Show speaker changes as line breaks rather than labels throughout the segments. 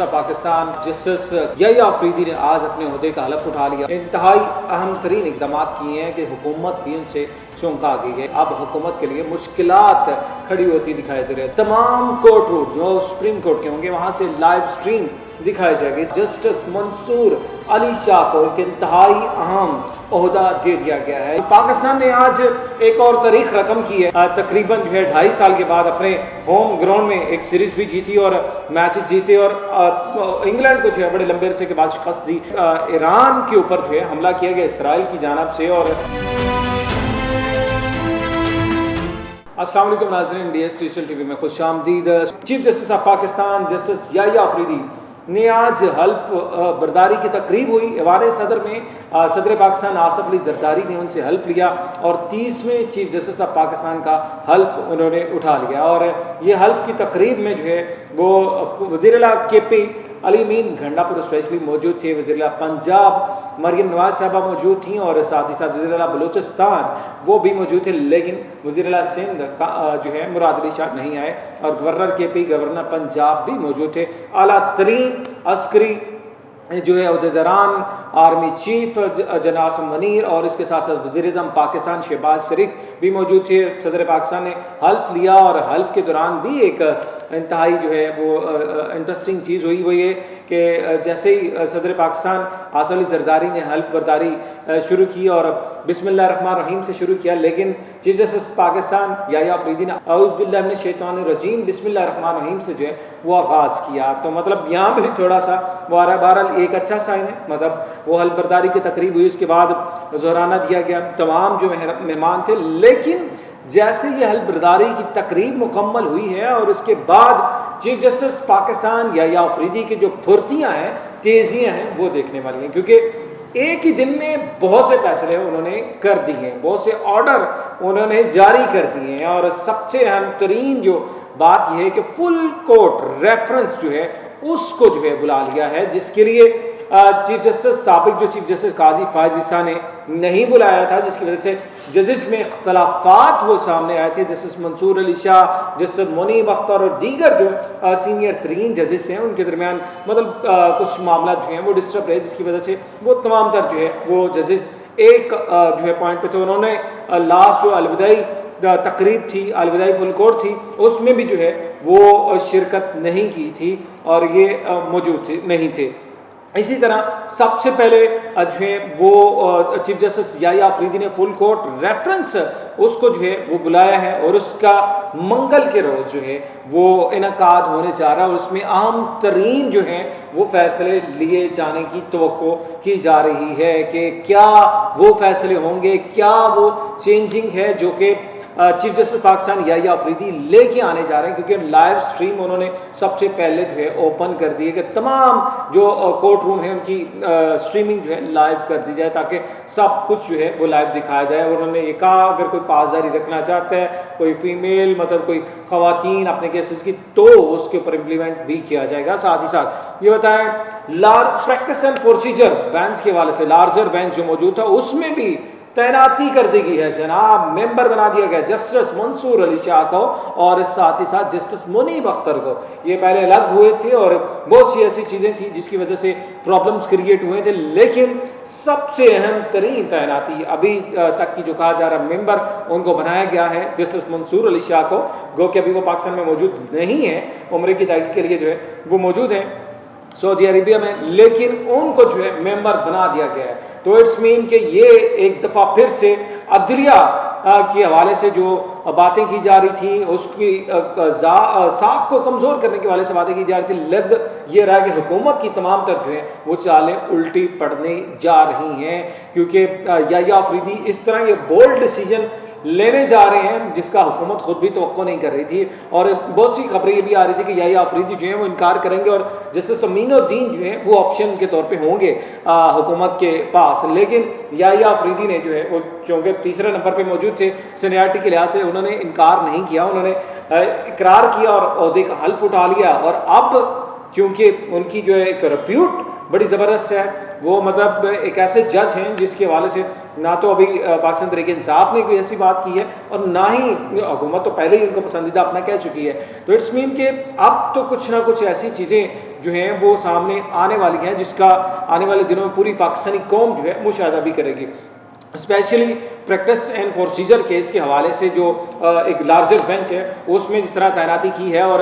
Justice of Pakistan justice Yahya Afridi ने आज अपने ओहदे का हलफ उठा लिया। इंतहाई अहम तरीन इकदाम किए हैं कि हुकूमत भी उनसे चौंका गई है। अब हुकूमत के लिए मुश्किलात खड़ी होती दिखाई दे रही है। तमाम कोर्ट रूम जो सुप्रीम कोर्ट के होंगे वहाँ से लाइव स्ट्रीम दिखाई जाएगी। जस्टिस मंसूर अली शाह को एक इंतहाई अहम ओहदा दे दिया गया है। पाकिस्तान ने आज एक और तारीख रकम की है। तकरीबन जो है 2.5 साल के बाद अपने होम ग्राउंड में एक सीरीज भी जीती और मैचेस जीते और इंग्लैंड को जो है बड़े लंबे अरसे के बाद शिकस्त दी। ईरान के ऊपर जो है हमला किया गया इसराइल की जानिब से। और अस्सलाम वालेकुम नाज़रीन, DS डिजिटल टीवी में खुशामदीद। Chief justice of Pakistan justice Yahya Afridi ने आज हल्फ बर्दारी की तकरीब हुई ऐवान सदर में। सदर पाकिस्तान आसफ अली जरदारी ने उनसे हल्फ लिया और 30वें चीफ जस्टिस ऑफ पाकिस्तान का हल्फ उन्होंने उठा लिया। और ये हल्फ की तकरीब में जो है वो वज़ीर आला KP अली मीन घंडापुर स्पेशली मौजूद थे। वज़ीर आला पंजाब मरियम नवाज साहबा मौजूद थी और साथ ही साथ वज़ीर आला बलूचिस्तान वो भी मौजूद थे, लेकिन वज़ीर आला सिंध जो है मुराद अली शाह नहीं आए। और गवर्नर KP गवर्नर पंजाब भी मौजूद थे। आला तरीन अस्करी जो है अहदेदारान आर्मी चीफ जनाब आसिम मुनीर और इसके साथ साथ वज़ीर-ए-आज़म पाकिस्तान शहबाज शरीफ भी मौजूद थे। सदर पाकिस्तान ने हल्फ लिया और हल्फ के दौरान भी एक इंतहाई जो है वो इंटरेस्टिंग चीज़ हुई वो ये कि जैसे ही सदर पाकिस्तान आसिफ अली जरदारी ने हल्फ बर्दारी शुरू की और बिस्मिल्लाहिर्रहमानिर्रहीम से शुरू किया, लेकिन चीफ जस्टिस पाकिस्तान याह्या अफरीदी ने औज़ु बिल्लाहि मिनश शैतानिर्रजीम बिस्मिल्लाहिर्रहमानिर्रहीम से जो है वो आगाज़ किया। तो मतलब यहाँ पर भी थोड़ा सा वो आ रहा है। बहरहाल एक अच्छा साइन है। मतलब वो हल्फ बर्दारी की तकरीब हुई, उसके बाद ज़ोराना दिया गया, तमाम जो मेहमान थे। लेकिन जैसे ये हल्फ बर्दारी की तकरीब मुकम्मल हुई है और उसके बाद चीफ जस्टिस पाकिस्तान याह्या अफरीदी की जो फुर्तियाँ हैं, तेज़ियाँ हैं, वो देखने वाली हैं, क्योंकि एक ही दिन में बहुत से फैसले उन्होंने कर दिए हैं, बहुत से ऑर्डर उन्होंने जारी कर दिए हैं। और सबसे अहम तरीन जो बात यह है कि फुल कोर्ट रेफरेंस जो है उसको जो है बुला लिया है, जिसके लिए चीफ जस्टिस साबिक जो चीफ जस्टिस काजी फायज ईसा ने नहीं बुलाया था, जिसकी वजह से जजेस में इख्तलाफात वो सामने आए थे। जस्टिस मंसूर अली शाह, जस्टिस मुनीब अख्तर और दीगर जो सीनियर तरीन जजेस हैं उनके दरमियान मतलब कुछ मामला जो हैं वो डिस्टर्ब रहे, जिसकी वजह से वो तमाम तर जो है वो जजेस एक जो है पॉइंट पे थे। उन्होंने लास्ट जो अलविदाई तकरीब थी, अलविदाई फुल कोर्ट थी, उसमें भी जो है वो शिरकत नहीं की थी और ये मौजूद थे नहीं थे। इसी तरह सबसे पहले जो है वो चीफ जस्टिस याह्या अफरीदी ने फुल कोर्ट रेफरेंस उसको जो है वो बुलाया है और उसका मंगल के रोज़ जो है वो इनकाद होने जा रहा है और उसमें अहम तरीन जो है वो फैसले लिए जाने की तवक्को की जा रही है कि क्या वो फैसले होंगे, क्या वो चेंजिंग है जो कि चीफ जस्टिस पाकिस्तान याह्या अफरीदी लेके आने जा रहे हैं। क्योंकि लाइव स्ट्रीम उन्होंने सबसे पहले जो है ओपन कर दी है कि तमाम जो कोर्ट रूम है उनकी स्ट्रीमिंग जो है लाइव कर दी जाए ताकि सब कुछ जो है वो लाइव दिखाया जाए। और उन्होंने ये कहा अगर कोई पासदारी रखना चाहता है, कोई फीमेल मतलब कोई ख़वातीन अपने केसेस की, तो उसके ऊपर इम्प्लीमेंट भी किया जाएगा। साथ ही साथ ये बताएं प्रैक्टिस एंड प्रोसीजर बेंच के हवाले से लार्जर बेंच जो मौजूद था उसमें भी तैनाती कर दी गई है। जनाब मेंबर बना दिया गया जस्टिस मंसूर अली शाह को और साथ ही साथ जस्टिस मुनीब अख्तर को। ये पहले अलग हुए थे और बहुत सी ऐसी चीज़ें थी जिसकी वजह से प्रॉब्लम्स क्रिएट हुए थे, लेकिन सबसे अहम तरीन तैनाती अभी तक की जो कहा जा रहा मेंबर उनको बनाया गया है जस्टिस मंसूर अली शाह को। गो कि अभी वो पाकिस्तान में मौजूद नहीं है, उम्र की अदायगी के लिए जो है वो मौजूद हैं सऊदी अरेबिया में, लेकिन उनको जो है मेंबर बना दिया गया है। तो इट्स मीन कि ये एक दफ़ा फिर से अदलिया के हवाले से जो बातें की जा रही थी उसकी साख को कमज़ोर करने के हवाले से बातें की जा रही थी, लग ये रहा है कि हुकूमत की तमाम तर जो है वो चालें उल्टी पड़ने जा रही हैं। क्योंकि याह्या अफरीदी इस तरह ये बोल्ड डिसीजन लेने जा रहे हैं जिसका हुकूमत खुद भी तवक्को नहीं कर रही थी। और बहुत सी खबरें ये भी आ रही थी कि याह्या अफरीदी जो है वो इनकार करेंगे और जस्टिस अमीनुद्दीन जो है वो ऑप्शन के तौर पे होंगे हुकूमत के पास। लेकिन याह्या अफरीदी ने जो है वो चूँकि तीसरे नंबर पे मौजूद थे सीनियरिटी के लिहाज से उन्होंने इनकार नहीं किया, उन्होंने इकरार किया और ओहदे का हल्फ उठा लिया। और अब क्योंकि उनकी जो है एक रिप्यूट बड़ी ज़बरदस्त है, वो मतलब एक ऐसे जज हैं जिसके हवाले से ना तो अभी पाकिस्तान तहरीक इंसाफ ने कोई ऐसी बात की है और ना ही हुकूमत तो पहले ही उनको पसंदीदा अपना कह चुकी है। तो इट्स मीन कि अब तो कुछ ना कुछ ऐसी चीज़ें जो हैं वो सामने आने वाली हैं, जिसका आने वाले दिनों में पूरी पाकिस्तानी कौम जो है मुशाहिदा भी करेगी। Specially practice and procedure case के हवाले से जो एक लार्जर बेंच है उसमें जिस तरह तैनाती की है, और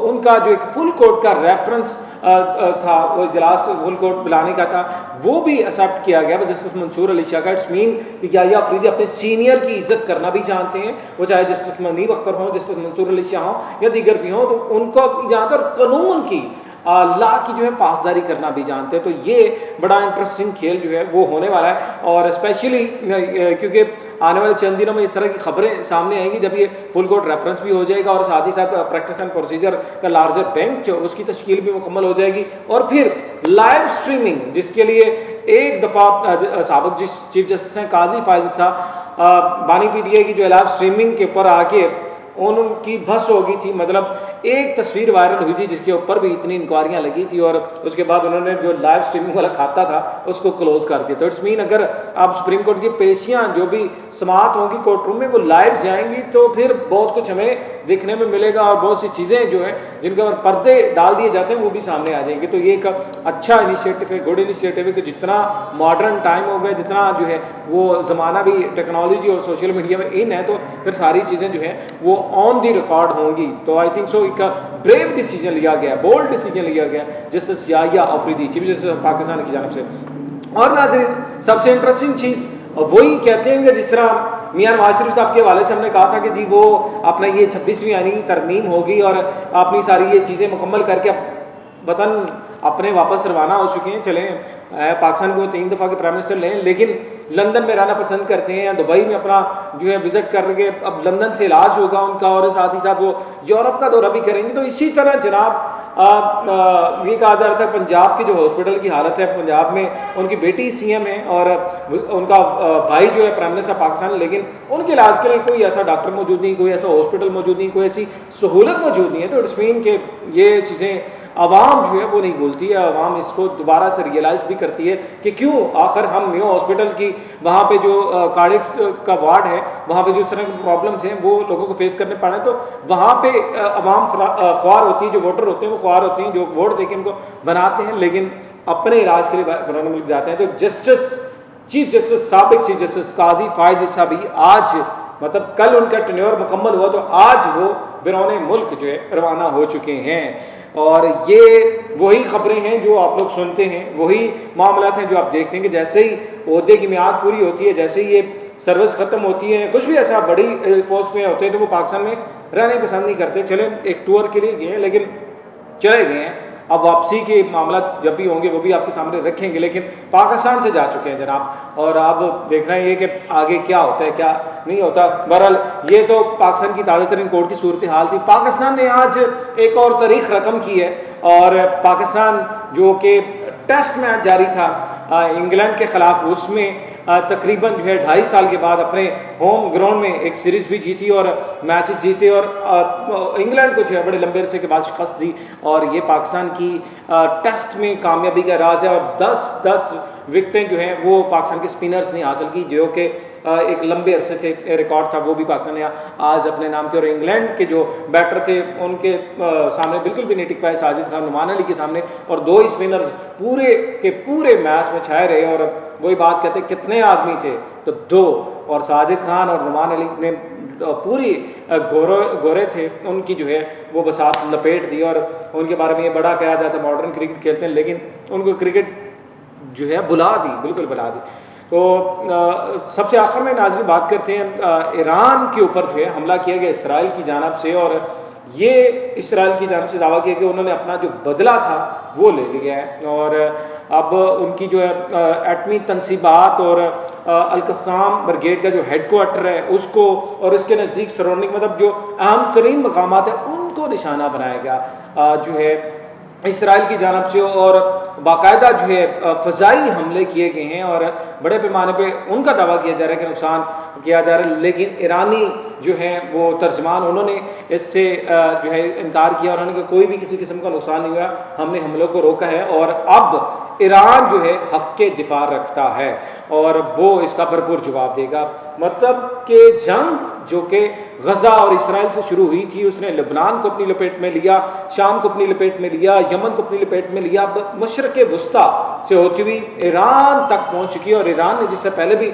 उनका जो एक फुल कोर्ट का रेफरेंस था, वो इजलास फुल कोर्ट बुलाने का था, वो भी एक्सेप्ट किया गया जस्टिस मंसूर अली शाह का। इट्स मीन कि याहिया अफरीदी अपने सीनियर की इज्जत करना भी जानते हैं, वो चाहे जस्टिस मनीब अख्तर हों, जस्टिस मंसूर अली शाह हों या दीगर भी हों, तो उनको जानकर कानून की ला की जो है पासदारी करना भी जानते हैं। तो ये बड़ा इंटरेस्टिंग खेल जो है वो होने वाला है, और स्पेशली क्योंकि आने वाले चंद दिनों में इस तरह की खबरें सामने आएंगी जब ये फुल कोर्ट रेफरेंस भी हो जाएगा, और साथ ही साथ प्रैक्टिस एंड प्रोसीजर का लार्जर बेंच उसकी तश्कील भी मुकम्मल हो जाएगी, और फिर लाइव स्ट्रीमिंग, जिसके लिए एक दफ़ा साबिक चीफ जस्टिस हैं काजी फायज साहब बानी पीटीआई की जो लाइव स्ट्रीमिंग के ऊपर आके उनकी बस हो गई थी। मतलब एक तस्वीर वायरल हुई थी जिसके ऊपर भी इतनी इंक्वायरियां लगी थी, और उसके बाद उन्होंने जो लाइव स्ट्रीमिंग वाला खाता था उसको क्लोज कर दिया। तो इट्स मीन अगर आप सुप्रीम कोर्ट की पेशियां जो भी समाअत होंगी कोर्ट रूम में वो लाइव जाएंगी, तो फिर बहुत कुछ हमें देखने में मिलेगा, और बहुत सी चीज़ें जो है जिनके ऊपर पर्दे डाल दिए जाते हैं वो भी सामने आ जाएंगे। तो ये एक अच्छा इनिशिएटिव है, गुड इनिशिएटिव है कि जितना मॉडर्न टाइम हो गया, जितना जो है वो ज़माना भी टेक्नोलॉजी और सोशल मीडिया में इन है, तो फिर सारी चीज़ें जो है वो ऑन दी रिकॉर्ड होंगी। तो आई थिंक सो एक ब्रेव डिसीजन लिया गया, बोल्ड डिसीजन लिया गया justice Yahya Afridi chief justice Pakistan की जानब से। और नाज़रीन सबसे इंटरेस्टिंग चीज़ वही कहते हैं कि जिस तरह मियां नवाज शरीफ साहब के हवाले से हमने कहा था कि जी वो अपना ये 26वीं आईनी तरमीम होगी और अपनी सारी ये चीज़ें मुकम्मल करके वतन अपने वापस रवाना हो चुके हैं। चलें पाकिस्तान को 3 दफ़ा के प्राइम मिनिस्टर लें, लेकिन लंदन में रहना पसंद करते हैं या दुबई में अपना जो है विज़िट करके अब लंदन से इलाज होगा उनका, और साथ ही साथ वो यूरोप का दौरा भी करेंगे। तो इसी तरह जनाब ये कहा जा रहा था पंजाब की जो हॉस्पिटल की हालत है, पंजाब में उनकी बेटी सीएम है और उनका भाई जो है प्राइम मिनिस्टर पाकिस्तान, लेकिन उनके इलाज के लिए कोई ऐसा डॉक्टर मौजूद नहीं, कोई ऐसा हॉस्पिटल मौजूद नहीं, कोई ऐसी सहूलत मौजूद नहीं है। तो इट्स मीन के ये चीज़ें आवाम जो है वो नहीं बोलती है, आवाम इसको दोबारा से रियलाइज़ भी करती है कि क्यों आखिर हम मेयो हॉस्पिटल की वहाँ पे जो कार्डिक्स का वार्ड है वहाँ पे जो इस तरह की प्रॉब्लम्स हैं वो लोगों को फेस करने पड़ रहे हैं। तो वहाँ पे आवाम ख्वार होती है, जो वोटर होते हैं वो ख्वार होते हैं, जो वोट देके इनको बनाते हैं, लेकिन अपने इलाज के लिए बनाने मिल जाते हैं। तो चीफ जस्टिस साबिक चीफ जस्टिस काजी फायज ईसा भी आज मतलब कल उनका टेन्योर मुकम्मल हुआ, तो आज वो बिरौने मुल्क जो है रवाना हो चुके हैं। और ये वही खबरें हैं जो आप लोग सुनते हैं, वही मामला हैं जो आप देखते हैं कि जैसे ही ओहदे की मियाद पूरी होती है, जैसे ही ये सर्विस ख़त्म होती है, कुछ भी ऐसा बड़ी पोस्ट में होते हैं तो वो पाकिस्तान में रहना पसंद नहीं करते। चले एक टूर के लिए गए लेकिन चले गए हैं, अब वापसी के मामला जब भी होंगे वो भी आपके सामने रखेंगे, लेकिन पाकिस्तान से जा चुके हैं जनाब। और अब देखना ये कि आगे क्या होता है क्या नहीं होता। बहरहाल ये तो पाकिस्तान की ताज़ा तरीन कोर्ट की सूरत हाल थी। पाकिस्तान ने आज एक और तारीख रकम की है, और पाकिस्तान जो कि टेस्ट मैच जारी था इंग्लैंड के ख़िलाफ़, उसमें तकरीबन जो है 2.5 साल के बाद अपने होम ग्राउंड में एक सीरीज़ भी जीती और मैचेस जीते, और इंग्लैंड को जो है बड़े लंबे अरसे के बाद शिकस्त दी। और ये पाकिस्तान की टेस्ट में कामयाबी का राज है। और 10 विकटें जो हैं वो पाकिस्तान के स्पिनर्स ने हासिल की, जो कि एक लंबे अरसे से रिकॉर्ड था, वो भी पाकिस्तान ने आज अपने नाम किया। और इंग्लैंड के जो बैटर थे उनके सामने बिल्कुल भी नहीं टिक पाए, साजिद खान नुमान अली के सामने, और 2 ही स्पिनर्स पूरे के पूरे मैच में छाए रहे। और वही बात कहते कितने आदमी थे, तो 2, और साजिद खान और नुमान अली ने पूरी गोरे थे, उनकी जो है वो बसात लपेट दी। और उनके बारे में ये बड़ा कहा जाता है मॉडर्न क्रिकेट खेलते हैं, लेकिन उनको क्रिकेट जो है बुला दी, बिल्कुल बुला दी। तो सबसे आखिर में नाज़रीन बात करते हैं ईरान के ऊपर जो है हमला किया गया इसराइल की जानब से, और ये इसराइल की जानब से दावा किया कि उन्होंने अपना जो बदला था वो ले लिया है। और अब उनकी जो है एटमी तनसीबात और अल-कस्साम ब्रिगेड का जो हेडक्वार्टर है उसको और इसके नज़दीक सराउंडिंग मतलब जो अहम तरीन मकामात है उनको निशाना बनाया गया जो है इसराइल की जानब से, और बाकायदा जो है फ़ज़ाई हमले किए गए हैं और बड़े पैमाने पे उनका दावा किया जा रहा है कि नुकसान किया जा रहा है। लेकिन ईरानी जो है वो तर्जमान उन्होंने इससे जो है इनकार किया, उन्होंने कहा कोई भी किसी किस्म का नुकसान नहीं हुआ, हमने हमलों को रोका है। और अब ईरान जो है हक़ के दिफा रखता है और वो इसका भरपूर जवाब देगा। मतलब कि जंग जो कि गजा और इसराइल से शुरू हुई थी, उसने लेबनान को अपनी लपेट में लिया, शाम को अपनी लपेट में लिया, यमन को अपनी लपेट में लिया, अब मशरक़ वुस्ता से होती हुई ईरान तक पहुंच चुकी है। और ईरान ने जिससे पहले भी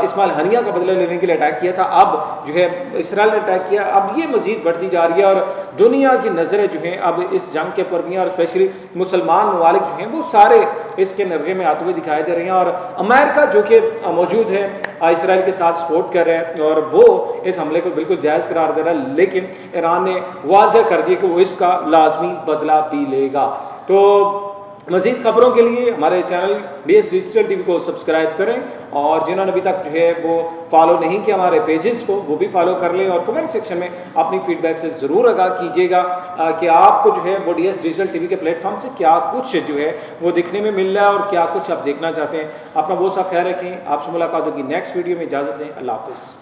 इस्माइल हनिया का बदला लेने के लिए अटैक किया था, अब जो है इसराइल ने अटैक किया। अब ये मजीद बढ़ती जा रही है और दुनिया की नज़रें जो हैं अब इस जंग के ऊपर भी हैं, और स्पेशली मुसलमान ममालिक जो हैं वो सारे इसके नरगे में आते हुए दिखाई दे रहे हैं। और अमेरिका जो कि मौजूद है इसराइल के साथ सपोर्ट कर रहे हैं और वो इस हमले को बिल्कुल जायज़ करार दे रहा है, लेकिन ईरान ने वाज़ह कर दिया कि वो इसका लाजमी बदला भी लेगा। तो मज़ीद खबरों के लिए हमारे चैनल DS डिजिटल TV को सब्सक्राइब करें, और जिन्होंने अभी तक जो है वो फॉलो नहीं किया हमारे पेजेस को, वो भी फॉलो कर लें, और कमेंट सेक्शन में अपनी फीडबैक से ज़रूर आगाह कीजिएगा कि आपको जो है वो DS डिजिटल TV के प्लेटफॉर्म से क्या कुछ जो है वो दिखने में मिल रहा है और क्या कुछ आप देखना चाहते हैं। अपना बहुत सा ख्याल रखें। आपसे मुलाकात होगी नेक्स्ट वीडियो में। इजाज़त दें। अल्लाह हाफ़िज़।